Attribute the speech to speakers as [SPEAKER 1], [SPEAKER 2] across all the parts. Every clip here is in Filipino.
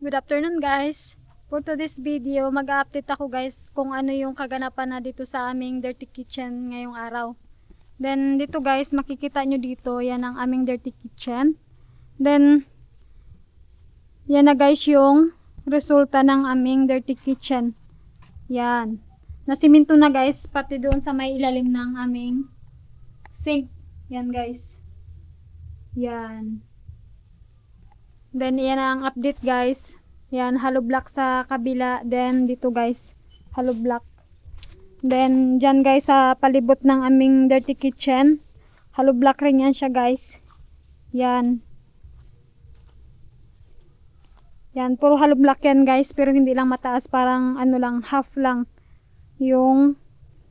[SPEAKER 1] Good afternoon guys. For today's video, mag-update ako guys kung ano yung kaganapan na dito sa aming dirty kitchen ngayong araw. Then dito guys, makikita nyo dito, yan ang aming dirty kitchen. Then yan na guys yung resulta ng aming dirty kitchen. Yan. Nasiminto na guys, pati doon sa may ilalim ng aming sink. Yan guys. Yan. Then yan ang update guys. Yan, hollow block sa kabila. Then dito guys, hollow block. Then dyan guys sa palibot ng aming dirty kitchen, hollow block rin yan siya guys. Yan. Yan, puro hollow block yan guys, pero hindi lang mataas, parang ano lang, half lang yung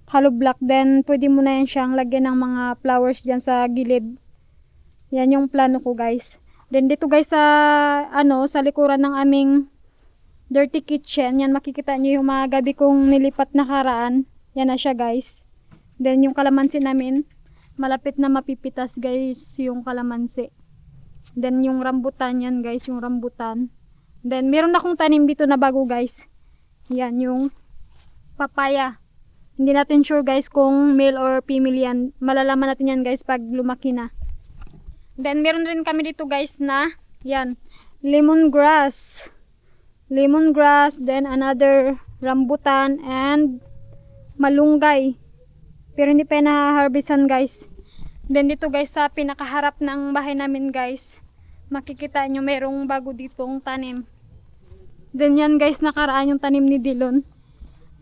[SPEAKER 1] hollow block. Then pwede mo na yan siyang lagyan ng mga flowers dyan sa gilid. Yan yung plano ko guys. Then dito guys sa sa likuran ng aming dirty kitchen, yan makikita niyo yung mga gabi kong nilipat na karaan. Yan na siya guys. Then yung kalamansi namin, malapit na mapipitas guys yung kalamansi. Then yung rambutan yan guys, yung rambutan. Then meron akong tanim dito na bago guys. Yan yung papaya. Hindi natin sure guys kung male or female yan. Malalaman natin yan guys pag lumaki na. Then meron rin kami dito guys na yan, lemongrass. Lemongrass, then another rambutan and malunggay. Pero hindi pa na-harvestan guys. Then dito guys sa pinakaharap ng bahay namin guys, makikita nyo merong bago ditong tanim. Then yan guys, nakaraan yung tanim ni Dilon.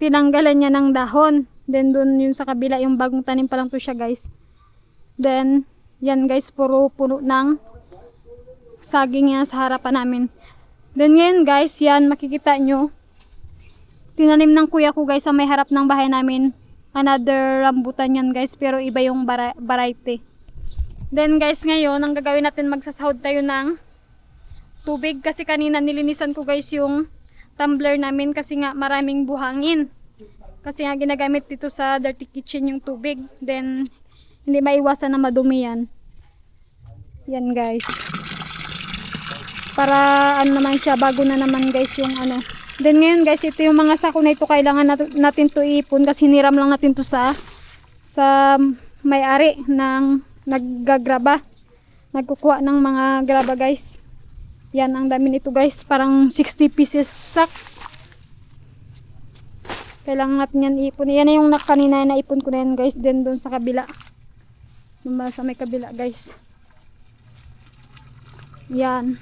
[SPEAKER 1] Tinanggalan niya ng dahon. Then dun yung sa kabila, yung bagong tanim pa lang to siya guys. Then yan guys, puro puno ng saging yan sa harapan namin. Then ngayon guys, yan makikita nyo, tinanim ng kuya ko guys sa may harap ng bahay namin. Another rambutan yan guys, pero iba yung variety. Then guys, ngayon ang gagawin natin, magsasahod tayo ng tubig. Kasi kanina nilinisan ko guys yung tumbler namin kasi nga maraming buhangin. Kasi nga ginagamit dito sa dirty kitchen yung tubig. Then hindi maiwasan na madumi yan. Yan guys. Para ano naman siya, bago na naman guys yung ano. Then ngayon guys, ito yung mga sako na ito, kailangan natin to ipon kasi hiniram lang natin to sa may-ari ng naggagraba. Nagkukuha ng mga graba guys. Yan, ang dami nito guys, parang 60 pieces sacks. Kailangan natin yan ipon. Yan na yung kanina na ipon ko na yan guys. Then doon sa kabila. Sa may kabila guys. Yan.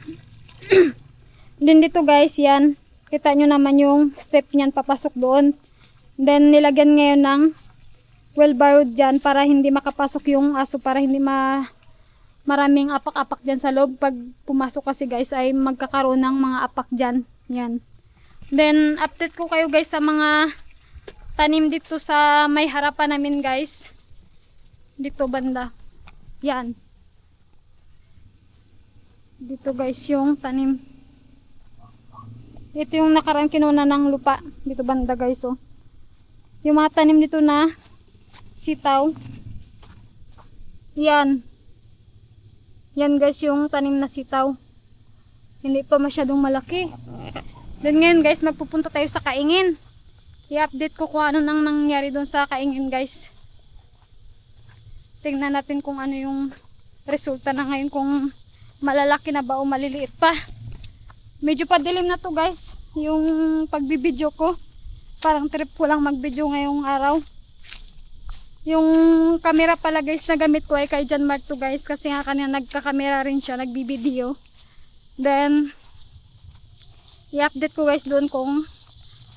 [SPEAKER 1] Then dito guys, yan. Kita nyo naman yung step niyan papasok doon. Then nilagyan ngayon ng wheelbarrow dyan para hindi makapasok yung aso, para hindi maraming apak-apak dyan sa loob. Pag pumasok kasi guys ay magkakaroon ng mga apak dyan. Yan. Then update ko kayo guys sa mga tanim dito sa may harapan namin guys. Dito banda. Yan. Dito guys yung tanim. Ito yung nakarang kinuna ng lupa. Dito banda guys oh. Yung mga tanim dito na sitaw. Yan. Yan guys yung tanim na sitaw. Hindi pa masyadong malaki. Then ngayon guys, magpupunta tayo sa Kaingin. I-update ko kung ano nang nangyari doon sa Kaingin guys. Tingnan natin kung ano yung resulta na ngayon, kung malalaki na ba o maliliit pa. Medyo padilim na to guys, yung pagbibideo ko. Parang trip ko lang magbideo ngayong araw. Yung camera pala guys na gamit ko ay kay John Mart to guys, kasi nga kanina nagkakamera rin siya, nagbibideo. Then i-update ko guys doon kung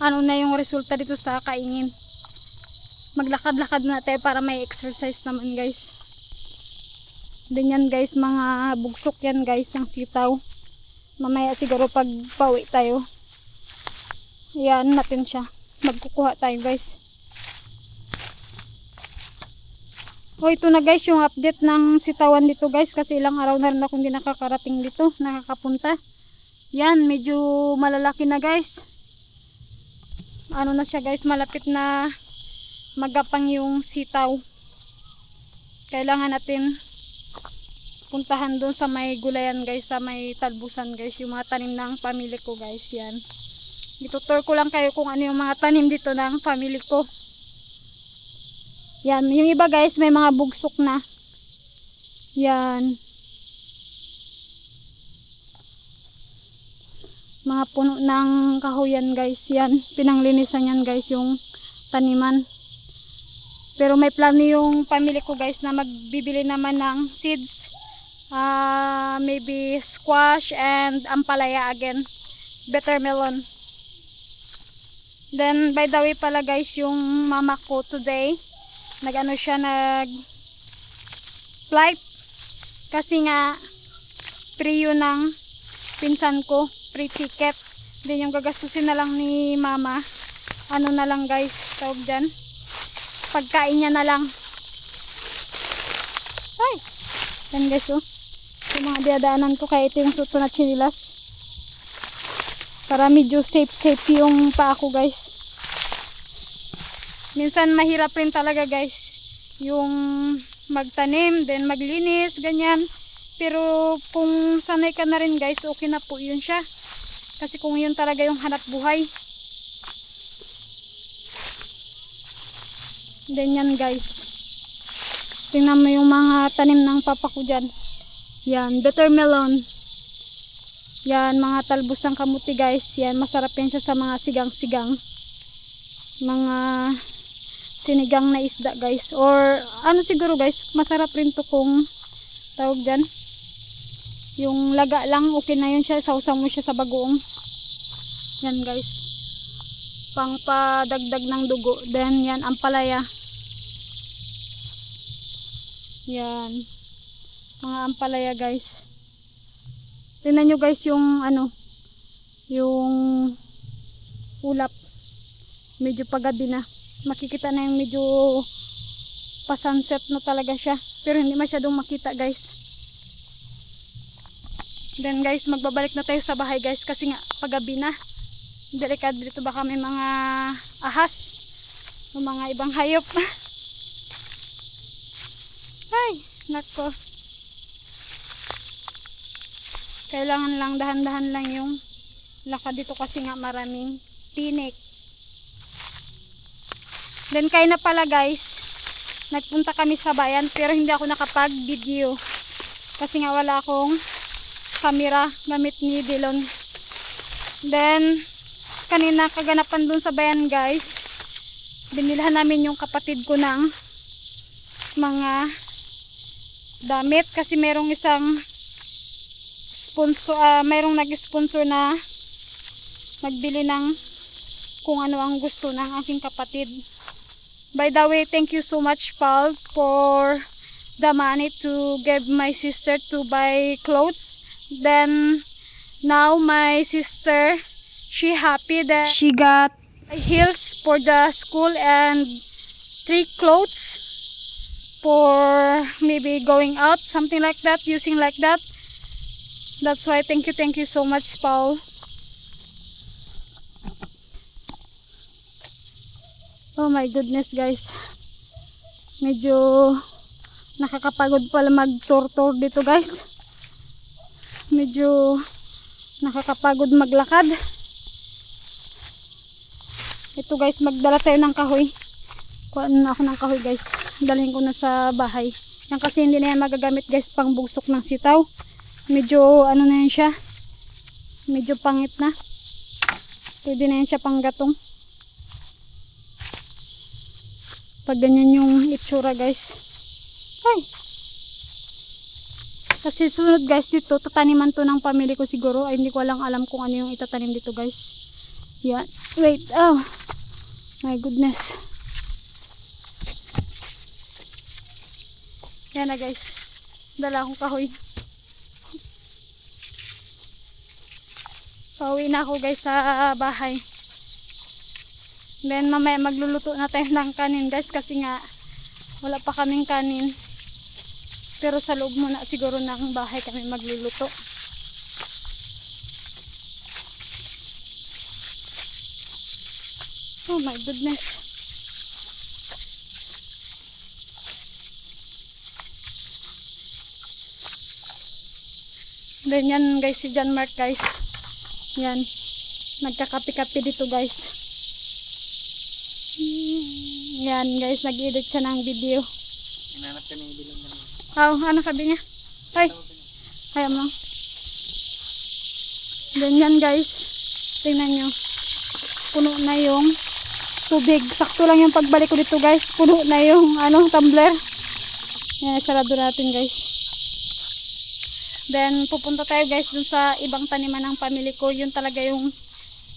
[SPEAKER 1] ano na yung resulta dito sa Kaingin. Maglakad-lakad na tayo para may exercise naman guys. Then yan guys, mga bugsok yan guys ng sitaw. Mamaya siguro pag pauwi tayo, yan natin siya, magkukuha tayo guys. O ito na guys yung update ng sitawan dito guys, kasi ilang araw na rin akong hindi nakakarating dito, nakakapunta. Yan, medyo malalaki na guys. Ano na siya guys, malapit na magapang yung sitaw. Kailangan natin puntahan doon sa may gulayan guys, sa may talbusan guys, yung mga tanim ng family ko guys. Yan. Itutur ko lang kayo kung ano yung mga tanim dito ng family ko. Yan, yung iba guys may mga bugsok na. Yan. Mga puno ng kahoyan guys. Yan, pinanglinisan yan guys yung taniman. Pero may plano yung family ko guys na magbibili naman ng seeds. Maybe squash and ampalaya again. Better melon. Then by the way pala guys, yung mama ko today nag-ano siya, nag flight kasi nga free yun ng pinsan ko, free ticket. Then yung gagasusin na lang ni mama, ano na lang guys, tawag dyan, pagkain niya na lang. Ay! Yan guys oh, yung mga diadaanan ko, kaya ito yung suto na chinilas para medyo safe yung paa ko guys. Minsan mahirap rin talaga guys yung magtanim, then maglinis, ganyan. Pero kung sanay ka na rin guys, okay na po yun siya. Kasi kung yun talaga yung hanap buhay. Then yan guys. Tingnan mo yung mga tanim ng papa ko dyan. Yan, better melon. Yan, mga talbos ng kamuti guys. Yan, masarap yan siya sa mga sigang-sigang. Mga sinigang na isda guys. Or ano siguro guys, masarap rin to kung tawag dyan. Yung laga lang, okay na yun siya. Sausaw mo siya sa bagoong. Yan guys. Pang padagdag ng dugo. Then yan, ampalaya. Yan. Mga ampalaya guys. Tingnan nyo guys yung ano, yung ulap. Medyo pagabi na. Makikita na yung medyo pa-sunset na talaga siya. Pero hindi masyadong makita guys. Then guys, magbabalik na tayo sa bahay guys kasi nga pagabi na. Delikado dito, baka may mga ahas o mga ibang hayop. Ay, nako. Kailangan lang dahan-dahan lang yung lakad dito kasi nga maraming tinik. Then kayo na pala guys, nagpunta kami sa bayan pero hindi ako nakapag-video kasi nga wala akong camera gamit ni Dilon. Then kanina kaganapan dun sa bayan guys, binilhan namin yung kapatid ko ng mga damit kasi merong isang sponsor, mayroong nag-sponsor na nagbili ng kung ano ang gusto ng aking kapatid. By the way, thank you so much Paul for the money to give my sister to buy clothes. Then now my sister, she happy that she got heels for the school and 3 clothes for maybe going out, something like that, using like that. That's why thank you so much Paul. Oh my goodness guys, medyo nakakapagod pala mag-tour dito guys. Medyo nakakapagod maglakad. Ito guys, magdala tayo ng kahoy. Kuha na ako ng kahoy guys, dalhin ko na sa bahay. Yan kasi hindi na yan magagamit guys pang bugsok ng sitaw. Medyo ano na yan siya, medyo pangit na. Pwede na yan siya pang gatong. Pag ganyan yung itsura guys. Ay, kasi sunod guys dito, tataniman to ng pamilya ko siguro. Ay, hindi ko alam kung ano yung itatanim dito guys. Yan, wait, oh my goodness. Yan na guys, dala akong kahoy. Pauwi na ako guys sa bahay. Then mamaya magluluto na tayo ng kanin guys kasi nga wala pa kaming kanin. Pero sa loob muna siguro ng bahay kami magluluto. Oh my goodness. Then yan guys, si John Mark guys. Yan. Nagkakape-kape dito guys. Yan guys, nag-edit siya ng video.
[SPEAKER 2] Hinanap ka na yung bilang namin.
[SPEAKER 1] Oh, ano sabi niya? Ay, kaya mo. Then yan guys, tingnan nyo. Puno na yung tubig. Sakto lang yung pagbalik ko dito guys. Puno na yung tumbler. Yan, sarado natin guys. Then pupunta tayo guys dun sa ibang taniman ng pamilya ko. Yun talaga yung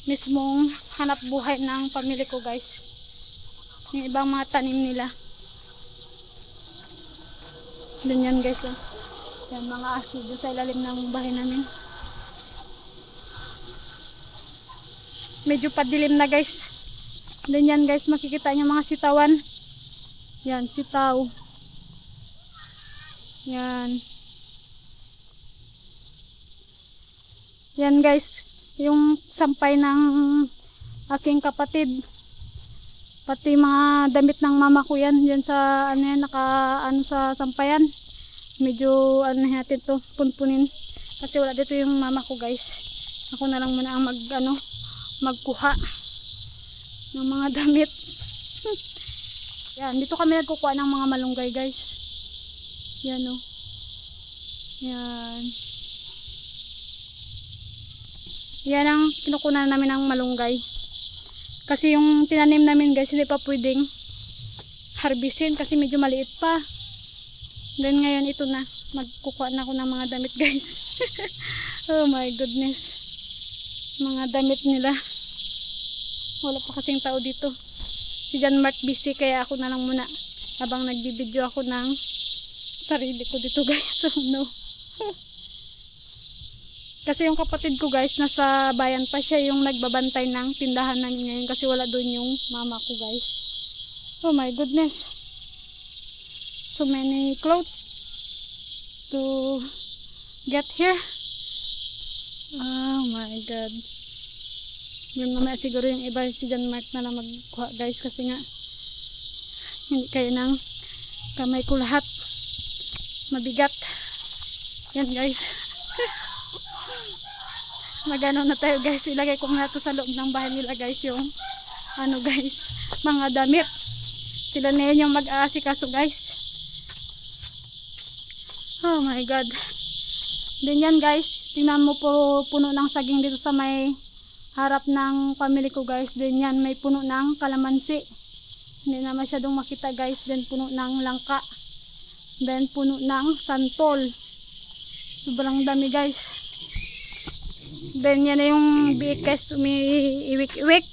[SPEAKER 1] mismong hanap buhay ng pamilya ko guys. Yung ibang mga tanim nila. Dun yan guys. Oh. Yan mga aso dun sa ilalim ng bahay namin. Medyo padilim na guys. Dun yan guys, makikita nyo mga sitawan. Yan, sitaw. Yan. Yan guys, yung sampay ng aking kapatid. Pati mga damit ng mama ko yan. Yan sa sa sampayan. Medyo natin to, punpunin. Kasi wala dito yung mama ko guys. Ako na lang muna ang magkuha ng mga damit. Yan, dito kami nagkukuha ng mga malunggay guys. Yan o. Yan. Yan ang kinukunan namin ng malunggay. Kasi yung tinanim namin guys, hindi pa pwedeng harbisin kasi medyo maliit pa. Then ngayon ito na. Magkukuha na ako ng mga damit guys. Oh my goodness. Mga damit nila. Wala pa kasing tao dito. Si John Mark busy kaya ako na lang muna habang nagbibideo ako ng sarili ko dito guys. Oh no. Kasi yung kapatid ko guys nasa bayan pa, siya yung nagbabantay ng tindahan namin ngayon kasi wala doon yung mama ko guys. Oh my goodness. So many clothes to get here. Oh my god. Yun mamaya siguro yung iba si John Mark na lang magkuha guys kasi nga hindi kayo ng kamay ko lahat. Mabigat. Yan guys. Magano na tayo guys. Ilagay ko na to sa loob ng bahay nila guys yung guys, mga damit. Sila na yun yung mag-aasikaso guys. Oh my god. Then yan guys, tingnan mo po puno ng saging dito sa may harap ng family ko guys. Then yan may puno ng kalamansi. Hindi na masyadong makita guys. Then puno ng langka. Then puno ng santol. Sobrang dami guys. Then yan na yung biik guys, umiiwik-iwik.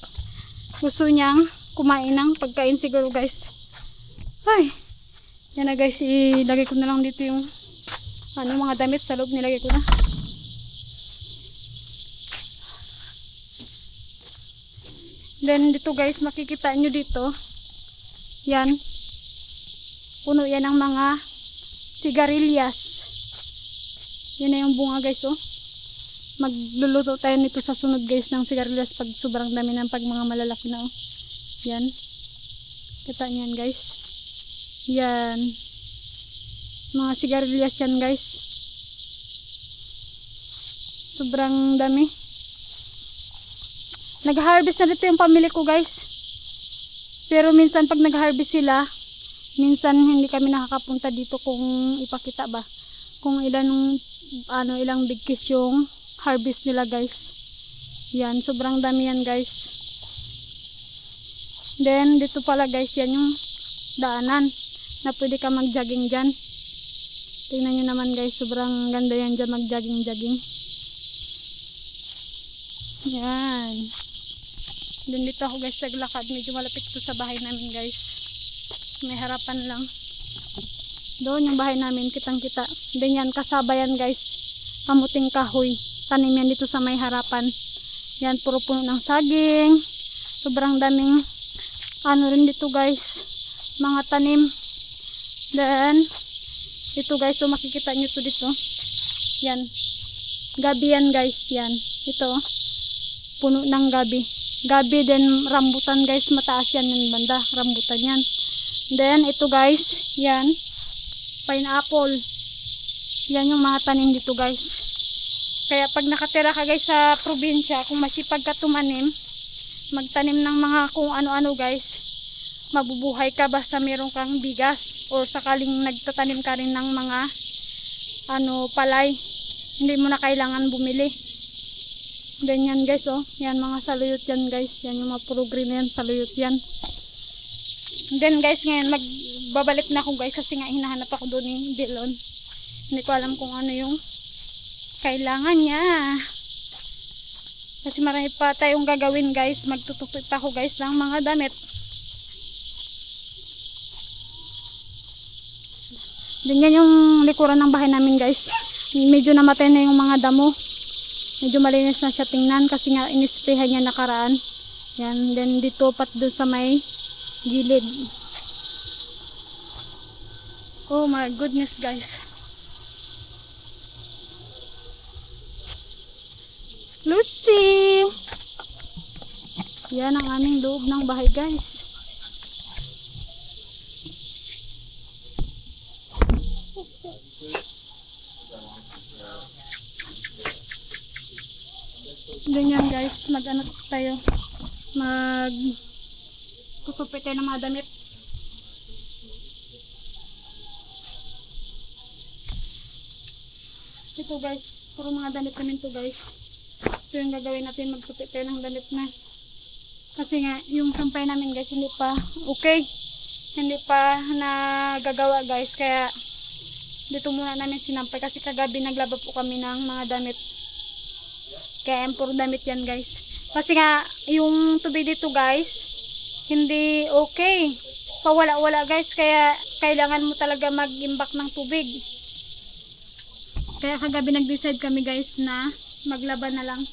[SPEAKER 1] Gusto niyang kumain ng pagkain siguro guys. Ay, yan na guys, ilagay ko na lang dito yung mga damit sa loob, nilagay ko na. Then dito guys, makikita nyo dito, yan, puno yan ng mga sigarilyas. Yan na yung bunga guys oh. Magluluto tayo nito sa sunod guys ng sigarilyas pag sobrang dami ng pag mga malalaki na oh. Yan. Kita niyan guys. Yan. Mga sigarilyas yan guys. Sobrang dami. Nag-harvest na dito yung pamilya ko guys. Pero minsan pag nag-harvest sila, minsan hindi kami nakakapunta dito kung ipakita ba. Kung ilang bigkis yung harvest nila guys. Yan, sobrang dami yan guys. Then dito pala guys, yan yung daanan na pwede ka mag-jogging dyan. Tingnan nyo naman guys, sobrang ganda yan dyan mag-jogging. Yan. Then dito ako guys naglakad, medyo malapit to sa bahay namin guys. May harapan lang. Doon yung bahay namin, kitang kita. Then yan, kasaba yan guys, kamuting kahoy. Tanim yan dito sa may harapan. Yan, puro puno ng saging. Sobrang daming rin dito guys, mga tanim. Then ito guys, so makikita nyo to dito. Yan, gabi yan guys. Yan, ito puno ng gabi. Then rambutan guys, mataas yan yung banda, rambutan yan. Then ito guys, yan, pineapple. Yan yung mga tanim dito guys. Kaya pag nakatira ka guys sa probinsya, kung masipag ka tumanim, magtanim ng mga kung ano-ano guys, mabubuhay ka basta meron kang bigas or sakaling nagtatanim ka rin ng mga palay. Hindi mo na kailangan bumili. Then yan guys, oh. Yan mga saluyot yan guys. Yan yung mga puro green na yan, saluyot yan. Then guys, ngayon magbabalik na ako guys kasi nga hinahanap ako doon ni Dilon. Hindi ko alam kung ano yung kailangan niya. Kasi marami pa tayong gagawin guys. Magtutupit pa ako guys ng mga damit. Then yan yung likuran ng bahay namin guys. Medyo namatay na yung mga damo. Medyo malinis na siya tingnan kasi nga inisprehan niya nakaraan. Yan. Then dito pat doon sa may gilid. Oh my goodness guys. Lucy! Yan ang aming loob ng bahay guys. Ganyan guys, mag-ano tayo, tutupit tayo ng mga damit. Ito guys, puro mga damit namin to guys. Ito yung gagawin natin, magtupit tayo ng damit na. Kasi nga, yung sampay namin guys, hindi pa okay. Hindi pa nagagawa guys, kaya dito muna namin sinampay. Kasi kagabi naglaba po kami ng mga damit. Kaya puro damit yan guys. Kasi nga, yung tubig dito guys, hindi okay. Pawala-wala guys, kaya kailangan mo talaga mag-imbak ng tubig. Kaya kagabi nag-decide kami guys na maglaba na lang.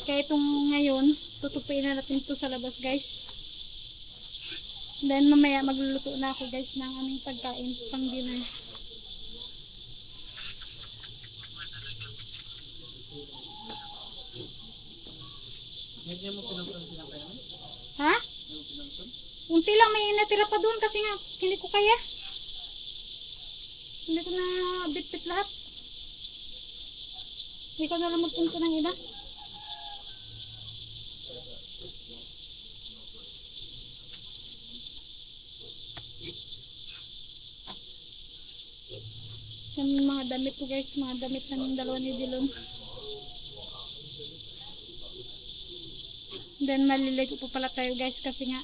[SPEAKER 1] Kaya itong ngayon, tutupiin na natin ito sa labas guys. Then mamaya magluluto na ako guys ng aming pagkain pang dinner.
[SPEAKER 2] Hindi mo pinuntan silang kaya?
[SPEAKER 1] Ha? Unti lang may natira pa doon kasi nga hindi ko kaya. Hindi ko na bit-bit lahat. Ikaw na lang magpunto ng iba. Yung mga damit ko guys, mga damit ng dalawa ni Dilon. Then maliligo po pala tayo guys kasi nga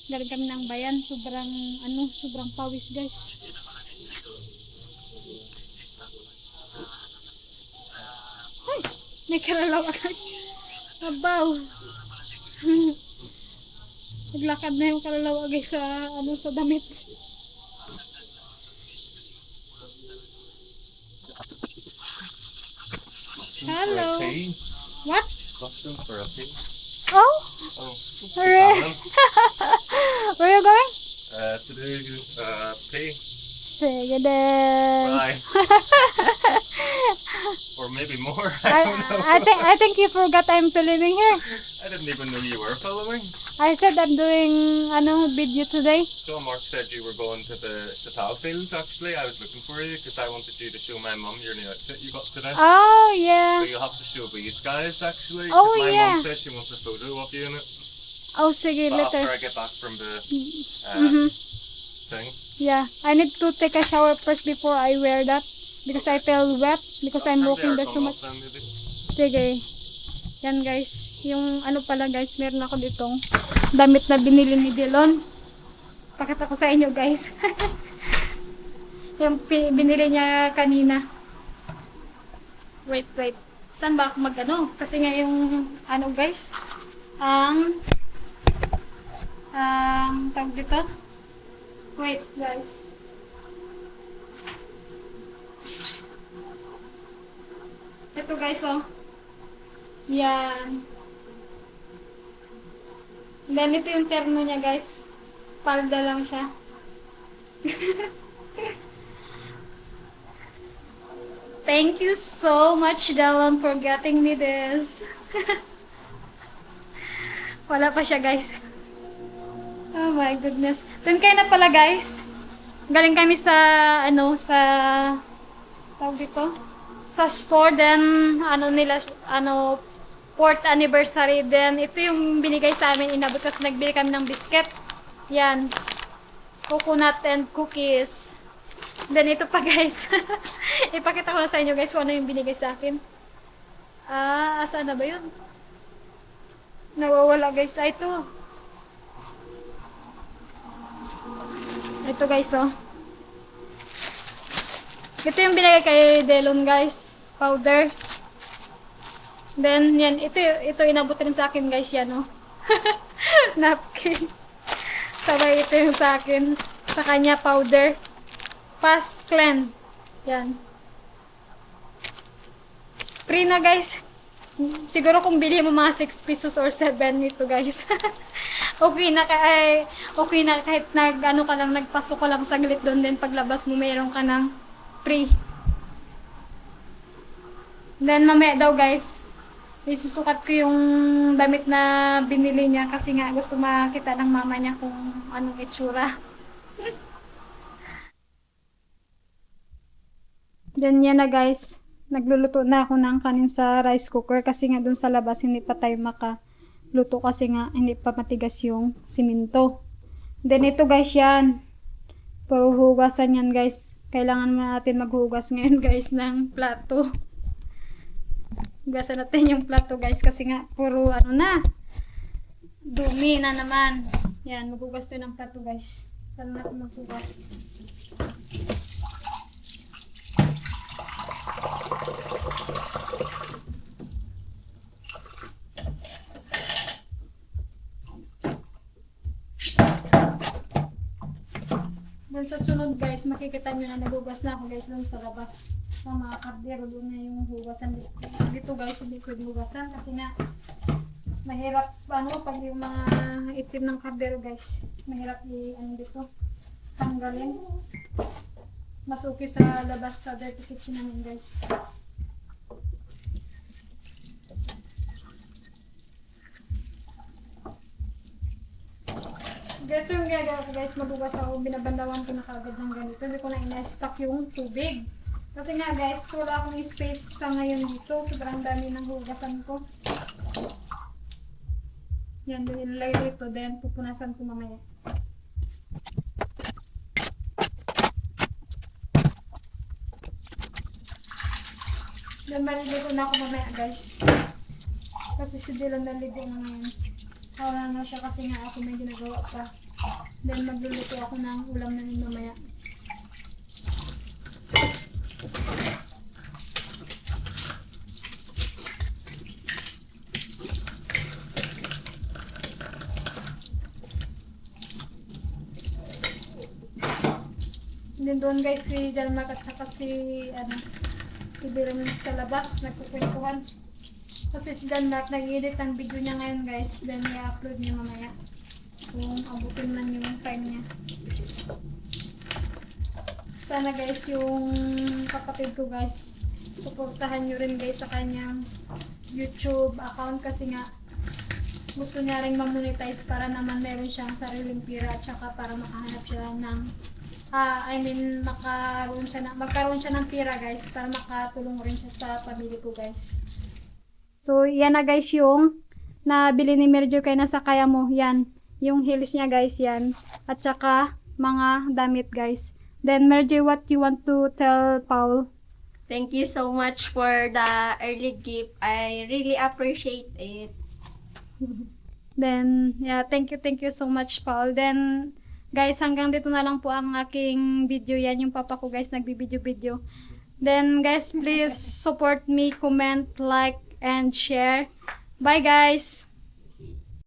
[SPEAKER 1] galing kami ng bayan, sobrang pawis guys. Ay, may kalalawa guys. Abaw. Naglakad na yung kalalawa guys sa damit. Hello. What?
[SPEAKER 3] Costume for a pig.
[SPEAKER 1] Oh,
[SPEAKER 3] Oh,
[SPEAKER 1] hooray. Where are you going?
[SPEAKER 3] to do pig.
[SPEAKER 1] Sige din.
[SPEAKER 3] Bye. Or maybe more. I don't know.
[SPEAKER 1] I think you forgot I'm filming here.
[SPEAKER 3] I didn't even know you were following.
[SPEAKER 1] I said I'm doing video today.
[SPEAKER 3] So Mark said you were going to the Satal field. Actually, I was looking for you because I wanted you to show my mum your new outfit you got today.
[SPEAKER 1] Oh yeah.
[SPEAKER 3] So you'll have to show these guys actually.
[SPEAKER 1] Oh,
[SPEAKER 3] Because my
[SPEAKER 1] yeah.
[SPEAKER 3] mum says she wants a photo of you in it.
[SPEAKER 1] Oh sige,
[SPEAKER 3] But after
[SPEAKER 1] later.
[SPEAKER 3] I get back from the thing.
[SPEAKER 1] Yeah, I need to take a shower first before I wear that because I feel wet because I'm
[SPEAKER 3] Turn the
[SPEAKER 1] walking there
[SPEAKER 3] aircon
[SPEAKER 1] too
[SPEAKER 3] off
[SPEAKER 1] much.
[SPEAKER 3] then, maybe.
[SPEAKER 1] Sige. Yan guys, yung pala guys, meron ako ditong damit na binili ni Dilon. Pakita ko sa inyo guys. Yung binili niya kanina. Wait. Saan ba ako Kasi nga yung guys, ang tawag dito. Wait guys. Ito guys oh. Yan. Then ito yung terno niya guys. Palda lang siya. Thank you so much, Dylan, for getting me this. Wala pa siya, guys. Oh my goodness. Dun kayo na pala, guys. Galing kami sa, tawag dito, sa store. Then, ano nila, ano, 4th anniversary. Then, ito yung binigay sa amin. Inabot kasi nagbili kami ng biscuit. Yan. Coconut and cookies. Then, ito pa guys. Ipakita ko na sa inyo guys kung ano yung binigay sa akin. Saan na ba yun? Nawawala guys. Ito. Ito guys, oh. Ito yung binigay kay Delon guys. Powder. Then, yan. Ito inabot rin sa akin guys. Yan, oh. Napkin. Sabay ito yung sa akin. Sa kanya, powder. Fast Clean. Yan. Free na guys. Siguro kung bili mo mga 6 pesos or 7 ito guys. Okay na kahit ano ka lang, nagpasok ka lang saglit doon, then paglabas mo mayroon ka ng free. Then mamaya daw guys, isusukat ko yung damit na binili niya kasi nga gusto makita ng mama niya kung anong itsura. Then yan na guys, nagluluto na ako ng kanin sa rice cooker kasi nga dun sa labas hindi pa tayo makaluto kasi nga hindi pa matigas yung simento. Then ito guys yan, puro hugasan yan guys. Kailangan natin maghugas ngayon guys ng plato. Hugasan natin yung plato guys kasi nga puro ano na, dumi na naman. Yan, maghugas tayo ng plato guys. Paano natin maghugas? Then sa sunod guys, makikita nyo na nagugas na ako guys doon sa labas. Sa mga kardero doon na yung hugasan. Dito guys, hindi pwede hugasan kasi nga mahirap ano pag yung mga itim ng kardero guys. Mahirap ano dito tanggalin. Mas okay sa labas sa dirty kitchen namin guys. Ganito yung ginagawa ko guys, magugas ako, binabandawan ko na kagad ng ganito. Hindi ko na ina-stock yung tubig. Kasi nga guys, wala akong space sa ngayon dito. Sobrang dami ng hugasan ko. Yan, ilalagay ko dito. Then, pupunasan ko mamaya. Then, maliligo na ako mamaya guys. Kasi si Dylan naligo na ngayon. Wala na siya kasi nga ako may ginagawa pa. Then magluluto ako ng ulam na yun mamaya. Then doon guys si John Mark at saka si Dylan sa labas nagkukwentuhan. Kasi si Dan Mark nag-edit ng video niya ngayon guys. Then i-upload niya mamaya. Kung abutin man yung time niya. Sana guys yung kapatid ko guys, suportahan nyo rin guys sa kanyang YouTube account kasi nga gusto niya rin ma-monetize para naman meron siyang sariling pira at saka para makahanap siya ng magkaroon siya ng pira guys para makatulong rin siya sa pamilya ko guys. So, yan na guys yung nabili ni Merjo kay nasa kaya mo. Yan. Yung heels niya guys, yan. At saka mga damit guys. Then, Merjo, what you want to tell Paul?
[SPEAKER 4] Thank you so much for the early gift. I really appreciate it.
[SPEAKER 1] Then, yeah, thank you so much Paul. Then, guys, hanggang dito na lang po ang aking video. Yan yung papa ko guys, nagbibideo-video. Then, guys, please support me, comment, like, and share. Bye guys!